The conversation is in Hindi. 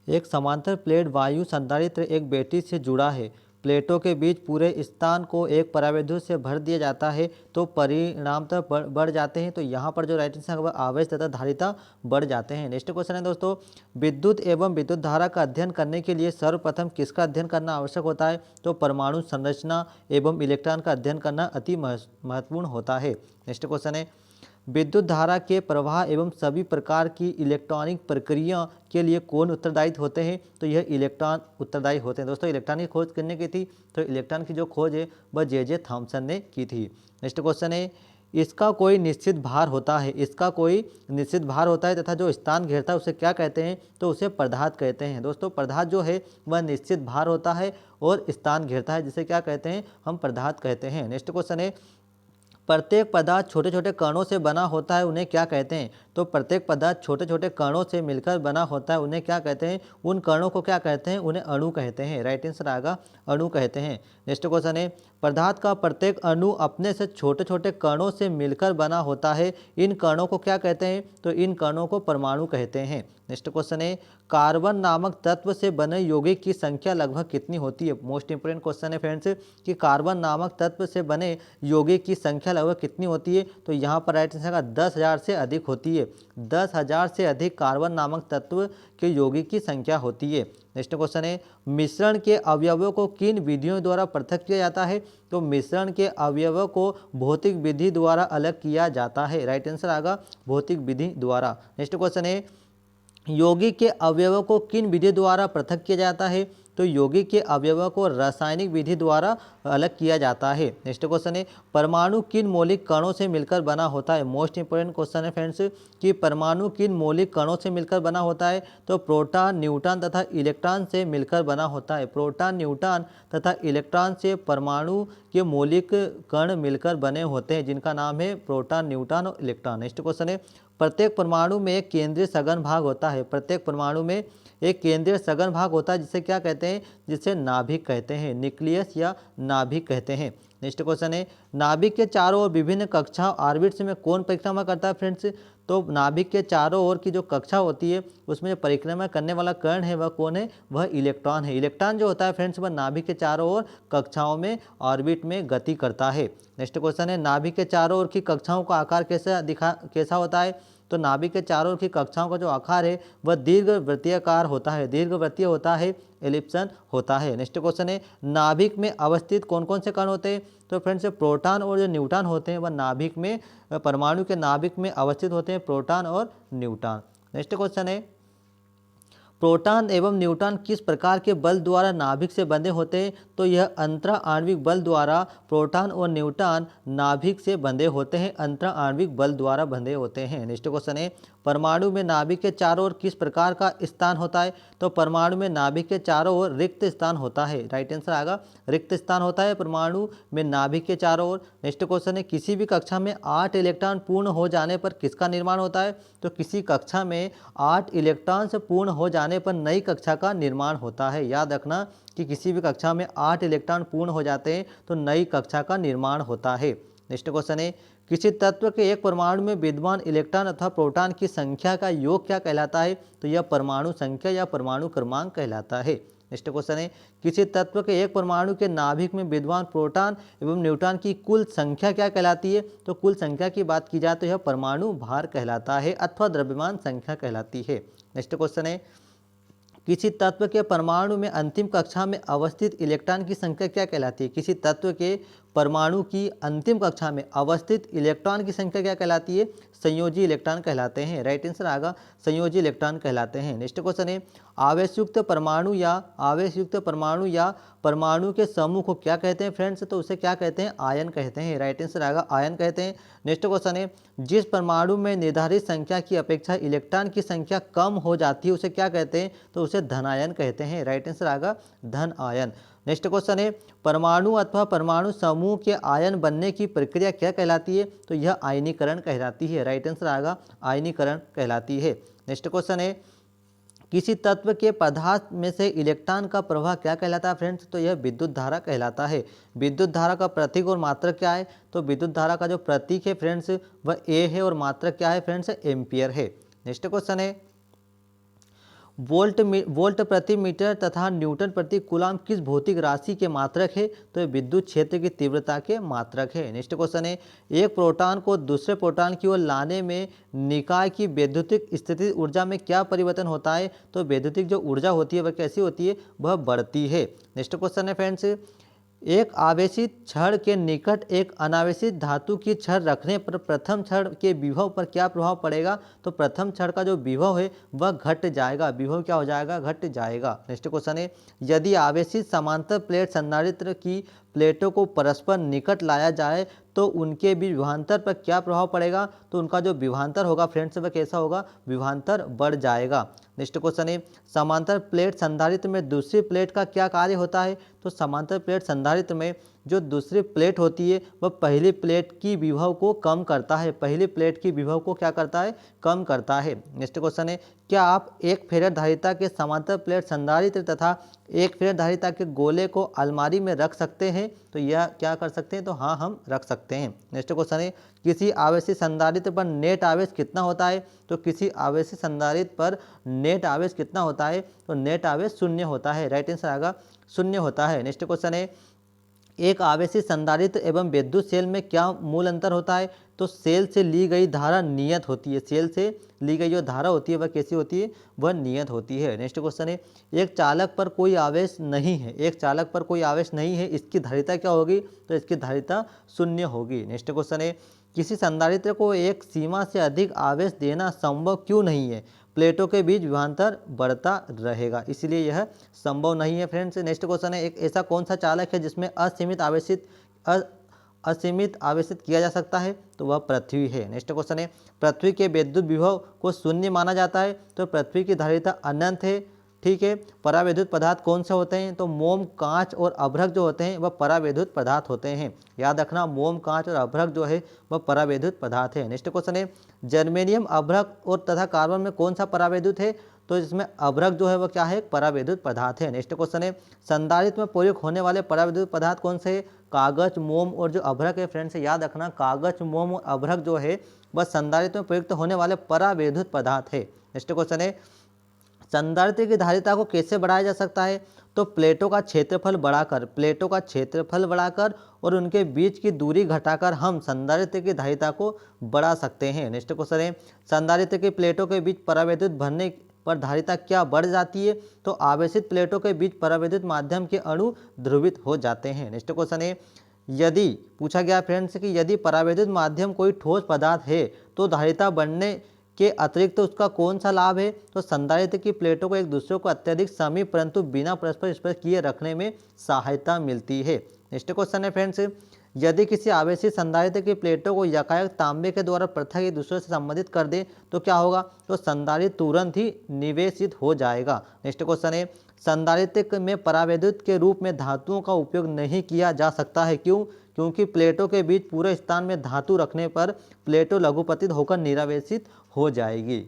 एक समांतर प्लेट वायु संधारित्र एक बैटरी से जुड़ा है। प्लेटों के बीच पूरे स्थान को एक परावैद्युत से भर दिया जाता है तो परिणामतः बढ़ जाते हैं। तो यहाँ पर जो राइट आंसर आवेश तथा धारिता बढ़ जाते हैं। नेक्स्ट क्वेश्चन है दोस्तों, विद्युत एवं विद्युत धारा का अध्ययन करने के लिए सर्वप्रथम किसका अध्ययन करना आवश्यक होता है? तो परमाणु संरचना एवं इलेक्ट्रॉन का अध्ययन करना अति महत्वपूर्ण होता है। नेक्स्ट क्वेश्चन है, विद्युत धारा के प्रवाह एवं सभी प्रकार की इलेक्ट्रॉनिक प्रक्रिया के लिए कौन उत्तरदायी होते हैं? तो यह इलेक्ट्रॉन उत्तरदायी होते हैं। दोस्तों इलेक्ट्रॉन की खोज करने की थी, तो इलेक्ट्रॉन की जो खोज है वह जे थॉमसन ने की थी। नेक्स्ट क्वेश्चन है, इसका कोई निश्चित भार होता है। इसका कोई निश्चित भार होता है तथा जो स्थान घेरता है उसे क्या कहते हैं? तो उसे पदार्थ कहते हैं। दोस्तों पदार्थ जो है वह निश्चित भार होता है और स्थान घेरता है, जिसे क्या कहते हैं? हम पदार्थ कहते हैं। नेक्स्ट क्वेश्चन है, प्रत्येक पदार्थ छोटे छोटे कणों से बना होता है, उन्हें क्या कहते हैं? तो प्रत्येक पदार्थ छोटे छोटे कणों से मिलकर बना होता है, उन्हें क्या कहते हैं? उन कणों को क्या कहते हैं? उन्हें अणु कहते हैं। राइट आंसर आएगा अणु कहते हैं। नेक्स्ट क्वेश्चन है, पदार्थ का प्रत्येक अणु अपने से छोटे छोटे कणों से मिलकर बना होता है, इन कणों को क्या कहते हैं? तो इन कणों को परमाणु कहते हैं। नेक्स्ट क्वेश्चन है, कार्बन नामक तत्व से बने यौगिक की संख्या लगभग कितनी होती है? मोस्ट इंपोर्टेंट क्वेश्चन है फ्रेंड्स कि कार्बन नामक तत्व से बने यौगिक की संख्या लगभग कितनी होती है? तो यहाँ पर राइट आंसर का 10,000 से अधिक होती है। 10,000 से अधिक कार्बन नामक तत्व के यौगिक की संख्या होती है। नेक्स्ट क्वेश्चन है, मिश्रण के अवयवों को किन विधियों द्वारा पृथक किया जाता है? तो मिश्रण के अवयवों को भौतिक विधि द्वारा अलग किया जाता है। राइट आंसर आएगा भौतिक विधि द्वारा। नेक्स्ट क्वेश्चन है, यौगिक के अवयवों को किन विधि द्वारा पृथक किया जाता है? तो यौगिक के अवयवों को रासायनिक विधि द्वारा अलग किया जाता है। नेक्स्ट क्वेश्चन है, परमाणु किन मौलिक कणों से मिलकर बना होता है? मोस्ट इंपोर्टेंट क्वेश्चन है फ्रेंड्स कि परमाणु किन मौलिक कणों से मिलकर बना होता है? तो प्रोटॉन, न्यूट्रॉन तथा इलेक्ट्रॉन से मिलकर बना होता है। प्रोटॉन, न्यूट्रॉन तथा इलेक्ट्रॉन से परमाणु के मौलिक कण मिलकर बने होते हैं, जिनका नाम है प्रोटॉन, न्यूट्रॉन और इलेक्ट्रॉन। नेक्स्ट क्वेश्चन है, प्रत्येक परमाणु में एक केंद्रीय सघन भाग होता है। प्रत्येक परमाणु में एक केंद्रीय सघन भाग होता है, जिसे क्या कहते हैं? जिसे नाभिक कहते हैं, न्यूक्लियस या नाभिक कहते हैं। नेक्स्ट क्वेश्चन है, नाभिक के चारों ओर विभिन्न कक्षाओं ऑर्बिट्स में कौन परिक्रमा करता है फ्रेंड्स? तो नाभिक के चारों ओर की जो कक्षा होती है उसमें जो परिक्रमा करने वाला कण है वह कौन है? वह इलेक्ट्रॉन है। इलेक्ट्रॉन जो होता है फ्रेंड्स वह नाभिक के चारों ओर कक्षाओं में ऑर्बिट में गति करता है। नेक्स्ट क्वेश्चन है, नाभिक के चारों ओर की कक्षाओं का आकार कैसा होता है? तो नाभिक के चारों ओर की कक्षाओं का जो आकार है वह दीर्घवृत्तीयकार होता है, दीर्घवृत्तीय होता है, एलिप्सन होता है। नेक्स्ट क्वेश्चन है, नाभिक में अवस्थित कौन कौन से कण होते हैं? तो फ्रेंड्स प्रोटॉन और जो न्यूट्रॉन होते हैं वह नाभिक में, परमाणु के नाभिक में अवस्थित होते हैं, प्रोटॉन और न्यूट्रॉन। नेक्स्ट क्वेश्चन है, प्रोटॉन एवं न्यूट्रॉन किस प्रकार के बल द्वारा नाभिक से बंधे होते हैं? तो यह अंतरा आणविक बल द्वारा प्रोटॉन और न्यूट्रॉन नाभिक से बंधे होते हैं, अंतरा आणविक बल द्वारा बंधे होते हैं। नेक्स्ट क्वेश्चन है, परमाणु में नाभिक के चारों ओर किस प्रकार का स्थान होता है? तो परमाणु में नाभिक के चारों ओर रिक्त स्थान होता है। राइट आंसर आएगा रिक्त स्थान होता है परमाणु में नाभिक के चारों ओर। नेक्स्ट क्वेश्चन है, किसी भी कक्षा में 8 इलेक्ट्रॉन पूर्ण हो जाने पर किसका निर्माण होता है? तो किसी कक्षा में 8 इलेक्ट्रॉन से पूर्ण हो जाने पर नई कक्षा का निर्माण होता है। याद रखना कि किसी भी कक्षा में 8 इलेक्ट्रॉन पूर्ण हो जाते हैं तो नई कक्षा का निर्माण होता है। नेक्स्ट क्वेश्चन है, किसी तत्व के एक परमाणु में विद्यमान इलेक्ट्रॉन अथवा प्रोटॉन की संख्या का योग क्या कहलाता है? तो यह परमाणु संख्या या परमाणु क्रमांक कहलाता है। नेक्स्ट क्वेश्चन है, किसी तत्व के एक परमाणु के नाभिक में विद्यमान प्रोटॉन एवं न्यूट्रॉन की कुल संख्या क्या कहलाती है? तो कुल संख्या की बात की जाए तो यह परमाणु भार कहलाता है अथवा द्रव्यमान संख्या कहलाती है। नेक्स्ट क्वेश्चन है, किसी तत्व के परमाणु में अंतिम कक्षा में अवस्थित इलेक्ट्रॉन की संख्या क्या कहलाती है? किसी तत्व के परमाणु की अंतिम कक्षा में अवस्थित इलेक्ट्रॉन की संख्या क्या कहलाती है? संयोजी इलेक्ट्रॉन कहलाते हैं। राइट आंसर आएगा संयोजी इलेक्ट्रॉन कहलाते हैं। नेक्स्ट क्वेश्चन है, आवेशयुक्त परमाणु या परमाणु के समूह को क्या कहते हैं फ्रेंड्स? तो उसे क्या कहते हैं? आयन कहते हैं। राइट आंसर आएगा आयन कहते हैं। नेक्स्ट क्वेश्चन है, जिस परमाणु में निर्धारित संख्या की अपेक्षा इलेक्ट्रॉन की संख्या कम हो जाती है उसे क्या कहते हैं? तो उसे धनायन कहते हैं। राइट आंसर आएगा धन आयन। नेक्स्ट क्वेश्चन है, परमाणु अथवा परमाणु समूह के आयन बनने की प्रक्रिया क्या कहलाती है? तो यह आयनीकरण कहलाती है। राइट आंसर आएगा आयनीकरण कहलाती है। नेक्स्ट क्वेश्चन है, किसी तत्व के पदार्थ में से इलेक्ट्रॉन का प्रवाह क्या कहलाता है फ्रेंड्स? तो यह विद्युत धारा कहलाता है। विद्युत धारा का प्रतीक और मात्रक क्या है? तो विद्युत धारा का जो प्रतीक है फ्रेंड्स वह ए है और मात्रक क्या है फ्रेंड्स? एम्पियर है। नेक्स्ट क्वेश्चन है, वोल्ट प्रति मीटर तथा न्यूटन प्रति कूलाम किस भौतिक राशि के मात्रक है? तो ये विद्युत क्षेत्र की तीव्रता के मात्रक है। नेक्स्ट क्वेश्चन है, एक प्रोटॉन को दूसरे प्रोटॉन की ओर लाने में निकाय की वैद्युतिक स्थिति ऊर्जा में क्या परिवर्तन होता है? तो वैद्युतिक जो ऊर्जा होती है वह कैसी होती है? वह बढ़ती है। नेक्स्ट क्वेश्चन है फ्रेंड्स, एक आवेशित छड़ के निकट एक अनावेशित धातु की छड़ रखने पर प्रथम छड़ के विभव पर क्या प्रभाव पड़ेगा? तो प्रथम छड़ का जो विभव है वह घट जाएगा। विभव क्या हो जाएगा? घट जाएगा। नेक्स्ट क्वेश्चन है, यदि आवेशित समांतर प्लेट संधारित्र की प्लेटों को परस्पर निकट लाया जाए तो उनके बीच विभवांतर पर क्या प्रभाव पड़ेगा? तो उनका जो विभवांतर होगा फ्रेंड्स वह कैसा होगा? विभवांतर बढ़ जाएगा। नेक्स्ट क्वेश्चन है, समांतर प्लेट संधारित्र में दूसरी प्लेट का क्या कार्य होता है? तो समांतर प्लेट संधारित्र में जो दूसरी प्लेट होती है वह पहली प्लेट की विभव को कम करता है। पहली प्लेट की विभव को क्या करता है? कम करता है। नेक्स्ट क्वेश्चन है, क्या आप एक फेरर धारिता के समांतर प्लेट संधारित्र तथा एक फेरर धारिता के गोले को अलमारी में रख सकते हैं? तो यह क्या कर सकते हैं? तो हाँ, हम रख सकते हैं। नेक्स्ट क्वेश्चन है, किसी आवेशित संधारित्र पर नेट आवेश कितना होता है? तो किसी आवेशित संधारित्र पर नेट आवेश कितना होता है? तो नेट आवेश शून्य होता है। राइट आंसर आएगा शून्य होता है। नेक्स्ट क्वेश्चन है, एक आवेशित संधारित्र एवं विद्युत सेल में क्या मूल अंतर होता है? तो सेल से ली गई धारा नियत होती है। सेल से ली गई जो धारा होती है वह कैसी होती है? वह नियत होती है। नेक्स्ट क्वेश्चन है, एक चालक पर कोई आवेश नहीं है। एक चालक पर कोई आवेश नहीं है, इसकी धारिता क्या होगी? तो इसकी धारिता शून्य होगी। नेक्स्ट क्वेश्चन है, किसी संधारित्र को एक सीमा से अधिक आवेश देना संभव क्यों नहीं है? प्लेटों के बीच विभवांतर बढ़ता रहेगा, इसलिए यह संभव नहीं है फ्रेंड्स। नेक्स्ट क्वेश्चन है, एक ऐसा कौन सा चालक है जिसमें असीमित आवेशित किया जा सकता है? तो वह पृथ्वी है। नेक्स्ट क्वेश्चन है, पृथ्वी के विद्युत विभव को शून्य माना जाता है, तो पृथ्वी की धारिता अनंत है। ठीक है। परावैद्युत पदार्थ कौन से होते हैं? तो मोम, कांच और अभ्रक जो होते हैं वह परावैद्युत पदार्थ होते हैं। याद रखना, मोम, कांच और अभ्रक जो है वह परावैद्युत पदार्थ है। नेक्स्ट क्वेश्चन है, जर्मेनियम, अभ्रक और तथा कार्बन में कौन सा परावैद्युत है? तो इसमें अभ्रक जो है वह क्या है? परावैद्युत पदार्थ है। नेक्स्ट क्वेश्चन है, संधारित्र में प्रयोग होने वाले परावैद्युत पदार्थ कौन से है? कागज, मोम और जो अभ्रक है फ्रेंड्स, याद रखना कागज, मोम और अभ्रक जो है वह संधारित्र में प्रयुक्त होने वाले परावैद्युत पदार्थ है। नेक्स्ट क्वेश्चन है, संधारित्र की धारिता को कैसे बढ़ाया जा सकता है? तो प्लेटों का क्षेत्रफल बढ़ाकर और उनके बीच की दूरी घटाकर हम संधारित्र की धारिता को बढ़ा सकते हैं। नेक्स्ट क्वेश्चन है, संधारित्र की प्लेटों के बीच परावैद्युत भरने पर धारिता क्या बढ़ जाती है? तो आवेशित प्लेटों के बीच परावैद्युत माध्यम के अणु ध्रुवित हो जाते हैं। नेक्स्ट क्वेश्चन है, यदि पूछा गया फ्रेंड्स कि यदि परावैद्युत माध्यम कोई ठोस पदार्थ है तो धारिता बढ़ने के अतिरिक्त उसका कौन सा लाभ है? तो संधारित्र की प्लेटों को एक दूसरे को अत्यधिक समीप परंतु बिना परस्पर स्पर्श किए रखने में सहायता मिलती है। नेक्स्ट क्वेश्चन है फ्रेंड्स, यदि किसी आवेशित संधारित्र की प्लेटों को यकायक तांबे के द्वारा पृथक एक दूसरे से संबंधित कर दे तो क्या होगा? तो संधारित्र तुरंत ही निवेशित हो जाएगा। नेक्स्ट क्वेश्चन है, संधारित्र में परावैद्युत के रूप में धातुओं का उपयोग नहीं किया जा सकता है, क्यों? क्योंकि प्लेटों के बीच पूरे स्थान में धातु रखने पर प्लेटों लघुपतित होकर निरावेशित हो जाएगी।